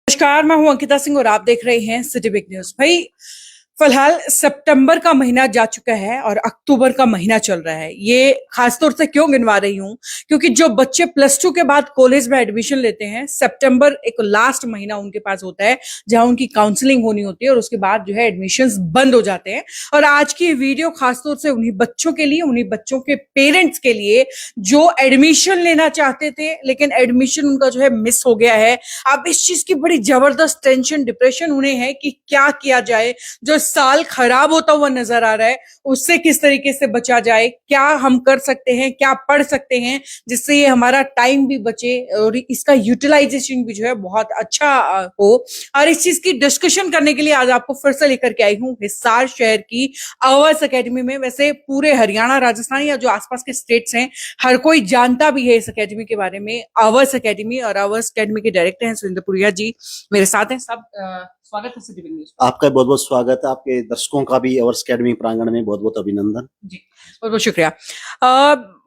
नमस्कार, मैं हूं अंकिता सिंह और आप देख रहे हैं सिटी बिग न्यूज। भाई, फिलहाल सितंबर का महीना जा चुका है और अक्टूबर का महीना चल रहा है। ये खासतौर से क्यों गिनवा रही हूं, क्योंकि जो बच्चे प्लस टू के बाद कॉलेज में एडमिशन लेते हैं, सितंबर एक लास्ट महीना उनके पास होता है जहां उनकी काउंसलिंग होनी होती है और उसके बाद जो है एडमिशंस बंद हो जाते हैं। और आज की वीडियो खासतौर से उन्हीं बच्चों के लिए, उन्हीं बच्चों के पेरेंट्स के लिए जो एडमिशन लेना चाहते थे लेकिन एडमिशन उनका जो है मिस हो गया है। अब इस चीज की बड़ी जबरदस्त टेंशन, डिप्रेशन उन्हें है कि क्या किया जाए। जो साल खराब होता हुआ नजर आ रहा है उससे किस तरीके से बचा जाए, क्या हम कर सकते हैं, क्या पढ़ सकते हैं जिससे ये हमारा टाइम भी बचे और इसका यूटिलाइजेशन भी जो है बहुत अच्छा हो। और इस चीज की डिस्कशन करने के लिए आज आपको फिर से लेकर के आई हूँ हिसार शहर की आवर्स एकेडमी में। वैसे पूरे हरियाणा, राजस्थान या जो आसपास के स्टेट्स हैं, हर कोई जानता भी है इस एकेडमी के बारे में, आवर्स एकेडमी। और आवर्स एकेडमी के डायरेक्टर हैं सुरेंद्रपुरिया जी, मेरे साथ हैं। सब स्वागत है सिटी बिग न्यूज। आपका बहुत बहुत स्वागत है। आपके दर्शकों का भी आवर्स एकेडमी प्रांगण में बहुत बहुत अभिनंदन जी। बहुत बहुत शुक्रिया।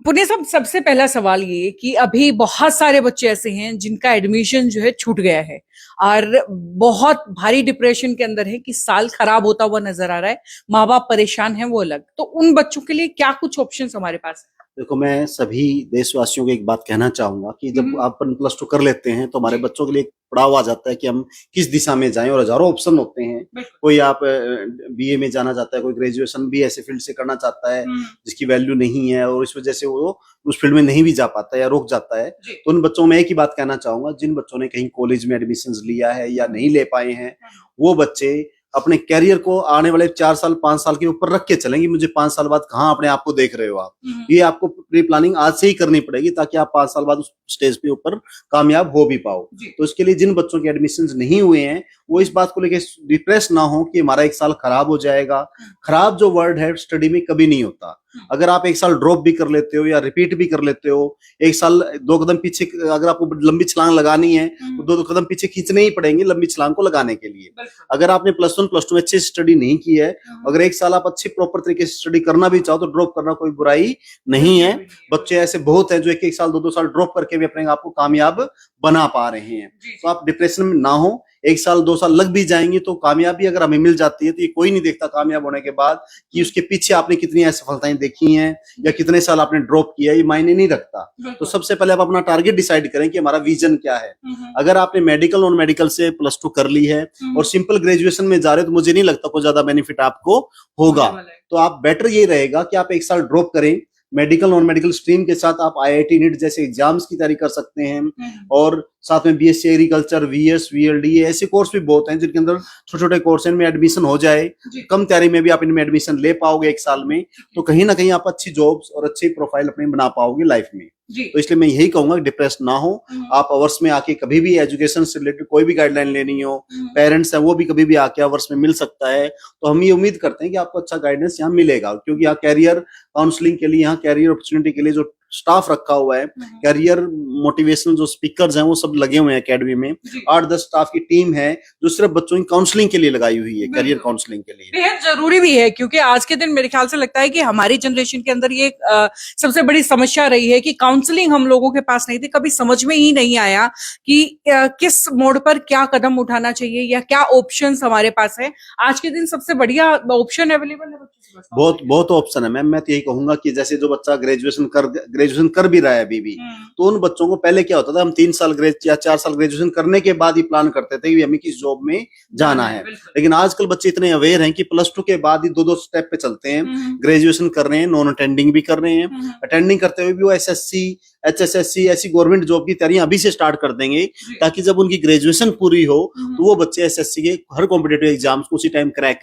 पुण्य साहब, सबसे पहला सवाल ये कि अभी बहुत सारे बच्चे ऐसे हैं जिनका एडमिशन जो है छूट गया है और बहुत भारी डिप्रेशन के अंदर है कि साल खराब होता हुआ नजर आ रहा है, माँ बाप परेशान हैं, वो अलग। तो उन बच्चों के लिए क्या कुछ ऑप्शंस हमारे पास है? देखो, मैं सभी देशवासियों को एक बात कहना चाहूंगा कि जब आप प्लस टू कर लेते हैं तो हमारे बच्चों के लिए एक पड़ाव आ जाता है कि हम किस दिशा में जाएं, और हजारों ऑप्शन होते हैं। कोई आप बीए में जाना चाहता है, कोई ग्रेजुएशन भी ऐसे फील्ड से करना चाहता है जिसकी वैल्यू नहीं है और इस वजह से वो उस फील्ड में नहीं भी जा पाता है या रुक जाता है। तो उन बच्चों में एक ही बात कहना चाहूंगा, जिन बच्चों ने कहीं कॉलेज में एडमिशन लिया है या नहीं ले पाए हैं, वो बच्चे अपने कैरियर को आने वाले 4 साल 5 साल के ऊपर रख के चलेंगे। मुझे 5 साल बाद कहाँ अपने आप को देख रहे हो आप, ये आपको प्री प्लानिंग आज से ही करनी पड़ेगी ताकि आप 5 साल बाद उस स्टेज पे ऊपर कामयाब हो भी पाओ। तो इसके लिए जिन बच्चों के एडमिशन नहीं हुए हैं वो इस बात को लेकर डिप्रेस ना हो कि हमारा एक साल खराब हो जाएगा। खराब जो वर्ड है स्टडी में कभी नहीं होता। अगर आप एक साल ड्रॉप भी कर लेते हो या रिपीट भी कर लेते हो, एक साल 2 कदम पीछे, अगर आपको लंबी छलांग लगानी है तो 2 कदम पीछे खींचने ही पड़ेंगे लंबी छलांग को लगाने के लिए। अगर आपने प्लस 1 प्लस 2 में अच्छी स्टडी नहीं की है, अगर एक साल आप अच्छी प्रॉपर तरीके से स्टडी करना भी चाहो तो ड्रॉप करना कोई बुराई नहीं है। बच्चे ऐसे बहुत हैं जो एक साल 2 साल ड्रॉप करके भी अपने आप को कामयाब बना पा रहे हैं। तो आप डिप्रेशन में ना हो, 1 साल 2 साल लग भी जाएंगे तो कामयाबी अगर हमें मिल जाती है तो ये कोई नहीं देखता कामयाब होने के बाद कि उसके पीछे आपने कितनी असफलताएं देखी हैं या कितने साल आपने ड्रॉप किया, ये मायने नहीं रखता। तो सबसे पहले आप अपना टारगेट डिसाइड करें कि हमारा विजन क्या है। अगर आपने मेडिकल नॉन मेडिकल से प्लस 2 कर ली है और सिंपल ग्रेजुएशन में जा रहे हो तो मुझे नहीं लगता कोई ज्यादा बेनिफिट आपको होगा। तो आप बेटर ये रहेगा कि आप 1 साल ड्रॉप करें, मेडिकल नॉन मेडिकल स्ट्रीम के साथ आप आईआईटी नीट जैसे एग्जाम्स की तैयारी कर सकते हैं और साथ में बीएससी एग्रीकल्चर, वीएस, वीएलडी, ऐसे कोर्स भी बहुत हैं जिनके अंदर छोटे छोटे कोर्स में एडमिशन हो जाए। कम तैयारी में भी आप इनमें एडमिशन ले पाओगे 1 साल में, तो कहीं ना कहीं आप अच्छी जॉब्स और अच्छी प्रोफाइल अपनी बना पाओगे लाइफ में। तो इसलिए मैं यही कहूंगा डिप्रेस ना हो। आप आवर्स में आके कभी भी एजुकेशन से रिलेटेड कोई भी गाइडलाइन लेनी हो, पेरेंट्स है वो भी कभी भी आके आवर्स में मिल सकता है। तो हम ये उम्मीद करते हैं कि आपको अच्छा गाइडेंस यहाँ मिलेगा, क्योंकि यहाँ कैरियर काउंसलिंग के लिए, यहाँ कैरियर अपॉर्चुनिटी के लिए जो स्टाफ रखा हुआ है, कैरियर मोटिवेशनल जो स्पीकर्स हैं वो सब लगे हुए हैं एकेडमी में। 8-10 स्टाफ की टीम है जो सिर्फ बच्चों की काउंसलिंग के लिए लगाई हुई है, कैरियर काउंसलिंग के लिए। बेहद जरूरी भी है, क्योंकि आज के दिन मेरे ख्याल से लगता है कि हमारी जनरेशन के अंदर ये सबसे बड़ी समस्या रही है कि काउंसलिंग हम लोगों के पास नहीं थी। कभी समझ में ही नहीं आया कि किस मोड़ पर क्या कदम उठाना चाहिए या क्या ऑप्शंस हमारे पास है। आज के दिन सबसे बढ़िया ऑप्शन अवेलेबल है, बहुत ऑप्शन है मैम। मैं तो यही कहूंगा कि जैसे जो बच्चा ग्रेजुएशन कर भी रहा है अभी भी, तो उन बच्चों को पहले क्या होता था, हम 3 साल या 4 साल ग्रेजुएशन करने के बाद ही प्लान करते थे कि हमें किस जॉब में जाना है। लेकिन आजकल बच्चे इतने अवेयर हैं कि प्लस 2 के बाद ही 2-2 स्टेप पे चलते हैं। ग्रेजुएशन कर रहे हैं, नॉन अटेंडिंग भी कर रहे हैं, अटेंडिंग करते हुए भी वो एसएससी, एचएसएससी ऐसी गवर्नमेंट जॉब की तैयारी अभी से स्टार्ट कर देंगे ताकि जब उनकी ग्रेजुएशन पूरी हो तो वो बच्चे एसएससी के हर कॉम्पिटिटिव एग्जाम्स को उसी टाइम क्रैक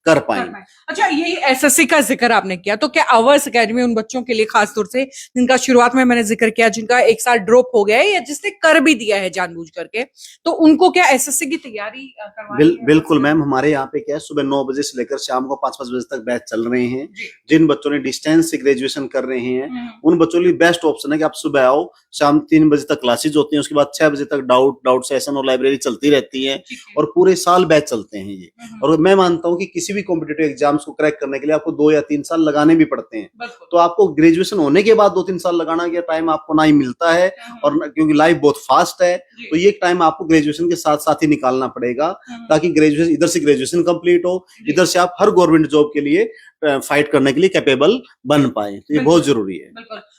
कर पाए। अच्छा, यही एसएससी का जिक्र आपने किया, तो क्या आवर्स एकेडमी उन बच्चों के लिए खासतौर से जिनका शुरुआत में मैंने जिक्र किया, जिनका 1 साल ड्रॉप हो गया है या जिसने कर भी दिया है जानबूझ करके, तो उनको क्या एसएससी की तैयारी करवानी है? बिल्कुल मैम, हमारे यहाँ पे क्या है, सुबह 9 बजे से लेकर शाम को 5-5 बजे तक बैच चल रहे हैं। जिन बच्चों ने डिस्टेंस से ग्रेजुएशन कर रहे हैं उन बच्चों के लिए बेस्ट ऑप्शन है कि आप सुबह आओ, शाम 3 बजे तक क्लासेज होती हैं, उसके बाद 6 बजे तक डाउट सेशन और लाइब्रेरी चलती रहती है और पूरे साल बैच चलते हैं ये। और मैं मानता हूँ कि किसी भी कॉम्पिटिटिव एग्जाम्स को क्रैक करने के लिए आपको 2 या 3 साल लगाने भी पड़ते हैं। तो आपको ग्रेजुएशन होने के बाद 2-3 2-3 साल लगाना के टाइम आपको ना ही मिलता है, और क्योंकि लाइफ बहुत फास्ट है, तो ये टाइम आपको ग्रेजुएशन के साथ साथ ही निकालना पड़ेगा, ताकि ग्रेजुएशन इधर से ग्रेजुएशन कंप्लीट हो, इधर से आप हर गवर्नमेंट जॉब के लिए फाइट करने के लिए कैपेबल बन पाए। तो ये बहुत जरूरी है।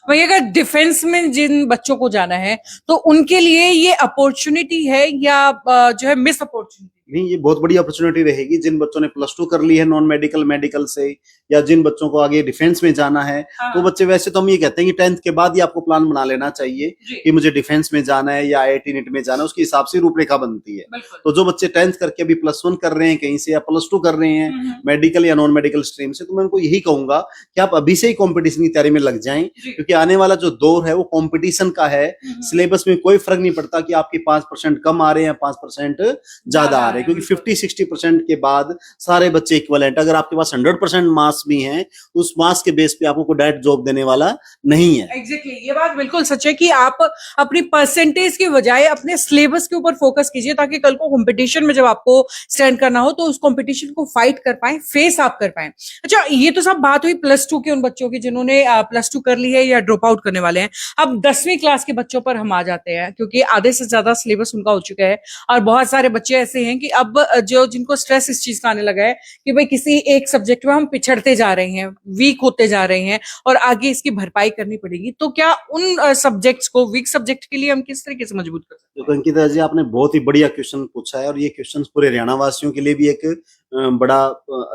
वही अगर डिफेंस में जिन बच्चों को जाना है तो उनके लिए ये अपॉर्चुनिटी है या जो है मिस अपॉर्चुनिटी? नहीं, ये बहुत बड़ी अपॉर्चुनिटी रहेगी। जिन बच्चों ने +2 कर ली है नॉन मेडिकल मेडिकल से, या जिन बच्चों को आगे डिफेंस में जाना है, तो बच्चे, वैसे तो हम ये कहते हैं कि 10th के बाद ही आपको प्लान बना लेना चाहिए कि मुझे डिफेंस में जाना है या IIT नीट में जाना है, उसके हिसाब से रूपरेखा बनती है। तो जो बच्चे 10th करके अभी +1 कर रहे हैं कहीं से, या +2 कर रहे हैं मेडिकल या नॉन मेडिकल स्ट्रीम से, तो मैं उनको यही कहूंगा कि आप अभी से ही कॉम्पिटिशन की तैयारी में लग जाएं, क्योंकि आने वाला जो दौर है वो कॉम्पिटिशन का है। सिलेबस में कोई फर्क नहीं पड़ता कि आपके 5% कम आ रहे हैं, 5% ज्यादा आ रहे हैं, क्योंकि 50-60% के बाद सारे बच्चे इक्वलेंट। अगर आपके पास 100% मार्क्स भी हैं, तो उस मार्क्स के बेस पे आपको कोई डायरेक्ट जॉब देने वाला नहीं है। एग्जैक्टली, ये बात बिल्कुल सच है कि आप अपनी परसेंटेज की बजाय अपने सिलेबस के ऊपर फोकस कीजिए, ताकि कल को कंपटीशन में जब आपको स्टैंड करना हो तो उस कंपटीशन को फाइट कर पाए, फेस आप कर पाए। अच्छा, ये तो सब बात हुई +2 के उन बच्चों की जिन्होंने +2 कर ली है या ड्रॉप आउट करने वाले हैं। अब 10वीं क्लास के बच्चों पर हम आ जाते हैं, क्योंकि आधे से ज्यादा सिलेबस उनका हो चुका है, और बहुत सारे बच्चे ऐसे हैं कि अब जो जिनको स्ट्रेस इस चीज का आने लगा है कि भाई किसी एक सब्जेक्ट में हम पिछड़ते जा रहे हैं, वीक होते जा रहे हैं, और आगे इसकी भरपाई करनी पड़ेगी। तो क्या उन सब्जेक्ट्स को, वीक सब्जेक्ट के लिए हम किस तरीके से मजबूत कर सकते हैं? तो अंकिता जी, आपने बहुत ही बढ़िया क्वेश्चन पूछा है, और ये क्वेश्चन पूरे हरियाणा वासियों के लिए भी एक बड़ा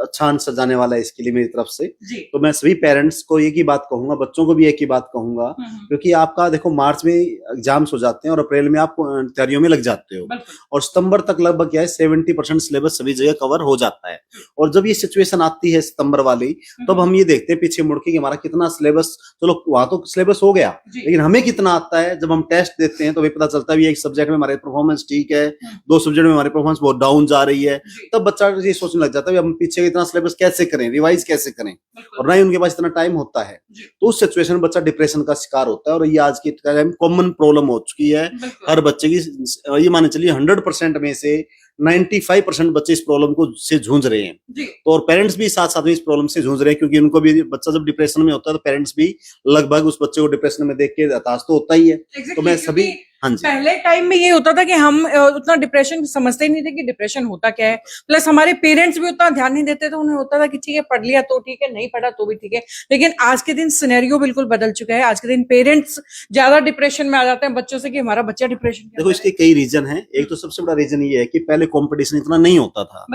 अच्छा आंसर जाने वाला है इसके लिए मेरी तरफ से। तो मैं सभी पेरेंट्स को एक ही बात कहूंगा, बच्चों को भी एक ही बात कहूंगा, क्योंकि आपका देखो मार्च में एग्जाम्स हो जाते हैं और अप्रैल में आप तैयारियों में लग जाते हो, और सितंबर तक लगभग क्या है 70% सिलेबस सभी जगह कवर हो जाता है। और जब ये सिचुएशन आती है सितंबर वाली, तब हम ये देखते हैं पीछे मुड़ के कि हमारा कितना सिलेबस, चलो वहां तो सिलेबस हो गया, लेकिन हमें कितना आता है। जब हम टेस्ट देते हैं तो भी पता चलता है एक सब्जेक्ट में हमारे परफॉर्मेंस ठीक है, 2 सब्जेक्ट में हमारी परफॉर्मेंस बहुत डाउन जा रही है, तब बच्चा ये सोचने लग जाता है हम पीछे इतना सिलेबस कैसे करें, रिवाइज कैसे करें, और ना ही उनके पास इतना टाइम होता है। तो उस सिचुएशन में बच्चा डिप्रेशन का शिकार होता है, और ये आज के टाइम कॉमन प्रॉब्लम हो चुकी है हर बच्चे की। ये माने चलिए 100% में से 95% बच्चे इस प्रॉब्लम को से जूझ रहे हैं। तो और पेरेंट्स भी साथ साथ में इस प्रॉब्लम से जूझ रहे हैं, क्योंकि उनको भी, बच्चा जब डिप्रेशन में होता है तो पेरेंट्स भी लगभग उस बच्चे को डिप्रेशन में देख के हताश तो होता ही है। तो मैं सभी, हाँ जी, पहले टाइम में ये होता था कि हम उतना डिप्रेशन समझते ही नहीं थे कि डिप्रेशन होता क्या है, प्लस हमारे पेरेंट्स भी उतना ध्यान नहीं देते थे। उन्हें होता था कि ठीक है, पढ़ लिया तो ठीक है, नहीं पढ़ा तो भी ठीक है। लेकिन आज के दिन सिनेरियो बिल्कुल बदल चुका है। आज के दिन पेरेंट्स ज्यादा डिप्रेशन में आ जाते हैं बच्चों से कि हमारा बच्चा डिप्रेशन। देखो, इसके कई रीजन है। एक तो सबसे बड़ा रीजन ये है कि पहले कंपटीशन इतना नहीं होता था,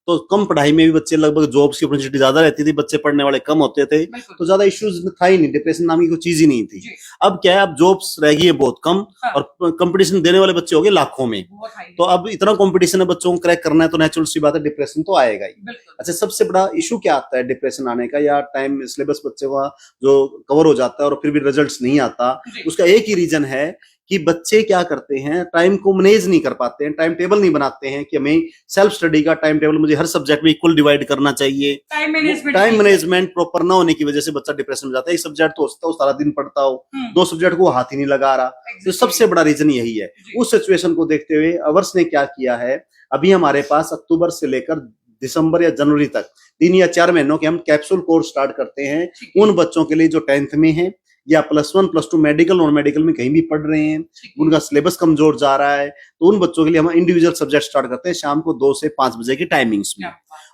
तो कम पढ़ाई में भी बच्चे, लगभग जॉब्स की अपॉर्चुनिटी ज्यादा रहती थी, बच्चे पढ़ने वाले कम होते थे, तो ज्यादा इश्यूज था ही नहीं, डिप्रेशन नाम की कोई चीज ही नहीं थी। अब क्या है, अब जॉब्स रह गई है बहुत कम, और कंपटीशन देने वाले बच्चे हो गए लाखों में। तो अब इतना कंपटीशन है, बच्चों को क्रैक करना है, तो नेचुरल सी बात है डिप्रेशन तो आएगा ही। अच्छा, सबसे बड़ा इशू क्या आता है डिप्रेशन आने का, या टाइम सिलेबस बच्चे का जो कवर हो जाता है और फिर भी रिजल्ट्स नहीं आता, उसका एक ही रीजन है कि बच्चे क्या करते हैं, टाइम को मैनेज नहीं कर पाते हैं, टाइम टेबल नहीं बनाते हैं कि हमें सेल्फ स्टडी का टाइम टेबल मुझे हर सब्जेक्ट में इक्वल डिवाइड करना चाहिए। टाइम मैनेजमेंट प्रॉपर ना होने की वजह से बच्चा डिप्रेशन में जाता है। एक सब्जेक्ट तो होता है सारा दिन पढ़ता हो, 2 सब्जेक्ट को हाथ ही नहीं लगा रहा, तो सबसे बड़ा रीजन यही है। उस सिचुएशन को देखते हुए अवर्स ने क्या किया है, अभी हमारे पास अक्टूबर से लेकर दिसंबर या जनवरी तक 3 या 4 महीनों के हम कैप्सूल कोर्स स्टार्ट करते हैं उन बच्चों के लिए जो 10th में है, या +1 +2 मेडिकल नॉन मेडिकल में कहीं भी पढ़ रहे हैं, उनका सिलेबस कमजोर जा रहा है, तो उन बच्चों के लिए हम इंडिविजुअल सब्जेक्ट स्टार्ट करते हैं शाम को 2 से 5 बजे की टाइमिंग्स में।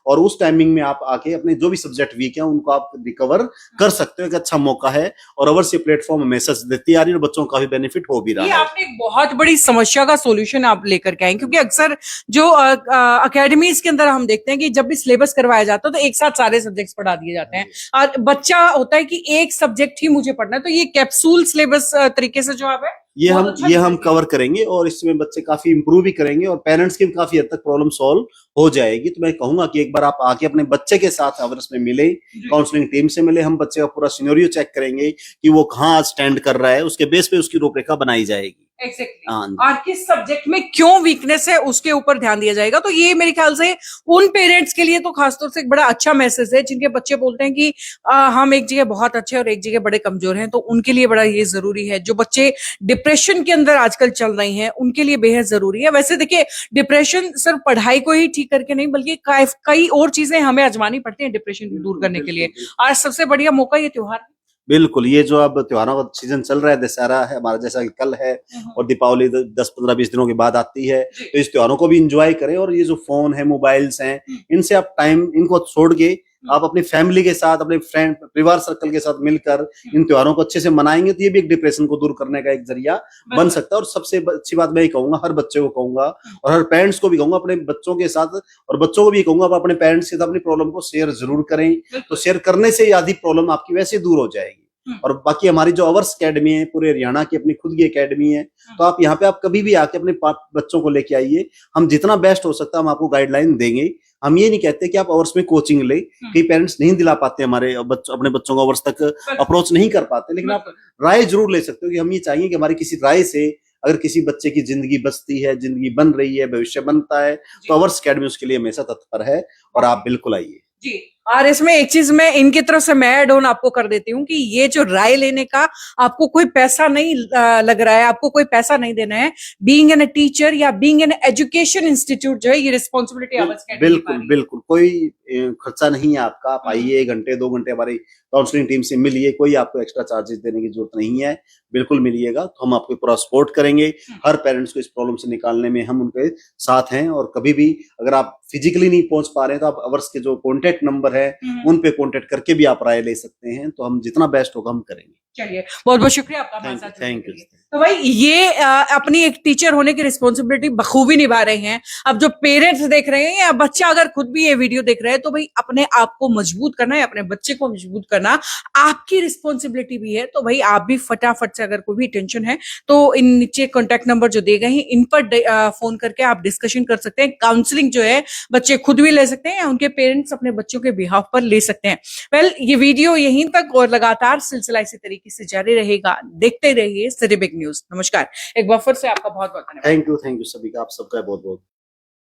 और उस टाइमिंग में आप आके अपने जो भी सब्जेक्ट वीक है उनको आप रिकवर कर सकते हो। एक अच्छा मौका है, और अवर से प्लेटफॉर्म मैसेज देती आ रही है, और बच्चों का भी बेनिफिट हो भी रहा है। आपने एक बहुत बड़ी समस्या का सॉल्यूशन आप लेकर के आए, क्योंकि अक्सर जो अकेडमीज के अंदर हम देखते हैं कि जब भी सिलेबस करवाया जाता है तो एक साथ सारे सब्जेक्ट्स पढ़ा दिए जाते हैं, और बच्चा होता है कि एक सब्जेक्ट ही मुझे पढ़ना है। तो ये कैप्सूल सिलेबस तरीके से जो आप है ये हम कवर करेंगे, और इसमें बच्चे काफी इंप्रूव भी करेंगे, और पेरेंट्स की भी काफी हद तक प्रॉब्लम सॉल्व हो जाएगी। तो मैं कहूंगा कि एक बार आप आके अपने बच्चे के साथ अवर्स में मिले, काउंसलिंग टीम से मिले, हम बच्चे का पूरा सिनेरियो चेक करेंगे कि वो कहाँ आज स्टैंड कर रहा है, उसके बेस पे उसकी रूपरेखा बनाई जाएगी। और किस सब्जेक्ट में क्यों वीकनेस है उसके ऊपर ध्यान दिया जाएगा। तो ये मेरे ख्याल से उन पेरेंट्स के लिए तो खासतौर से एक बड़ा अच्छा मैसेज है जिनके बच्चे बोलते हैं कि हम एक जगह बहुत अच्छे और एक जगह बड़े कमजोर हैं। तो उनके लिए बड़ा ये जरूरी है। जो बच्चे डिप्रेशन के अंदर आजकल चल रहे हैं उनके लिए बेहद जरूरी है। वैसे देखिए, डिप्रेशन सिर्फ पढ़ाई को ही ठीक करके नहीं, बल्कि कई और चीजें हमें आजमानी पड़ती हैं डिप्रेशन को दूर करने के लिए। आज सबसे बढ़िया मौका ये त्योहार, बिल्कुल, ये जो अब त्योहारों का सीजन चल रहा है, दशहरा है हमारा, जैसा कि कल है और दीपावली 10-15-20 दिनों के बाद आती है, तो इस त्योहारों को भी एंजॉय करें। और ये जो फोन है, मोबाइल्स हैं, इनसे आप टाइम इनको छोड़ के आप अपनी फैमिली के साथ, अपने फ्रेंड परिवार सर्कल के साथ मिलकर इन त्योहारों को अच्छे से मनाएंगे तो ये भी एक डिप्रेशन को दूर करने का एक जरिया बन सकता है। और सबसे अच्छी बात मैं ये कहूंगा, हर बच्चे को कहूंगा और हर पेरेंट्स को भी कहूंगा, अपने बच्चों के साथ और बच्चों को भी कहूंगा, आप अपने पेरेंट्स के साथ अपनी प्रॉब्लम को शेयर जरूर करें। तो शेयर करने से आधी प्रॉब्लम आपकी वैसे दूर हो जाएगी। और बाकी हमारी जो अवर्स अकेडमी है, पूरे हरियाणा की अपनी खुद की अकेडमी है, तो आप यहाँ पे आप कभी भी आके अपने बच्चों को लेके आइए। हम जितना बेस्ट हो सकता है हम आपको गाइडलाइन देंगे। हम ये नहीं कहते कि आप अवर्स में कोचिंग ले, कई पेरेंट्स नहीं दिला पाते, हमारे अपने बच्चों को अवर्स तक अप्रोच नहीं कर पाते, लेकिन आप राय जरूर ले सकते हो कि हम ये चाहिए कि हमारी किसी राय से अगर किसी बच्चे की जिंदगी बचती है, जिंदगी बन रही है, भविष्य बनता है, तो अवर्स अकेडमी उसके लिए हमेशा तत्पर है और आप बिल्कुल आइए जी। और इसमें एक चीज मैं इनकी तरफ से मैं ऐड ऑन आपको कर देती हूँ कि ये जो राय लेने का आपको कोई पैसा नहीं लग रहा है, आपको कोई पैसा नहीं देना है। बीइंग एन टीचर या बीइंग एन एजुकेशन इंस्टीट्यूट जो है, ये रिस्पॉन्सिबिलिटी बिल्कुल बिल्कुल कोई खर्चा नहीं है आपका। आप आइए, 1 घंटे 2 घंटे हमारी काउंसलिंग टीम से मिलिए, कोई आपको एक्स्ट्रा चार्जेस देने की जरूरत नहीं है, बिल्कुल मिलिएगा। तो हम आपको पूरा सपोर्ट करेंगे। हर पेरेंट्स को इस प्रॉब्लम से निकालने में हम उनके साथ हैं। और कभी भी अगर आप फिजिकली नहीं पहुंच पा रहे हैं तो आप अवर्स के जो कॉन्टेक्ट नंबर है उन पे कॉन्टेक्ट करके भी आप राय ले सकते हैं। तो हम जितना बेस्ट होगा हम करेंगे। चलिए, बहुत बहुत शुक्रिया आपका हमारे साथ। Thank you. तो भाई ये अपनी एक टीचर होने की रिस्पॉन्सिबिलिटी बखूबी निभा रहे हैं। अब जो पेरेंट्स देख रहे हैं या बच्चा अगर खुद भी ये वीडियो देख रहे हैं, तो भाई अपने आप को मजबूत करना है, अपने बच्चे को मजबूत करना आपकी रिस्पॉन्सिबिलिटी भी है। तो भाई आप भी फटाफट से, अगर कोई भी टेंशन है तो इन नीचे कॉन्टैक्ट नंबर जो दे गए हैं इन पर फोन करके आप डिस्कशन कर सकते हैं। काउंसलिंग जो है बच्चे खुद भी ले सकते हैं या उनके पेरेंट्स अपने बच्चों के बिहाफ पर ले सकते हैं। वेल, ये वीडियो यहीं तक और लगातार सिलसिला इसी तरीके से जारी रहेगा। देखते रहिए सिटी बिग न्यूज। नमस्कार, एक बार फिर से आपका बहुत बहुत धन्यवाद। थैंक यू सभी का, आप सबका बहुत बहुत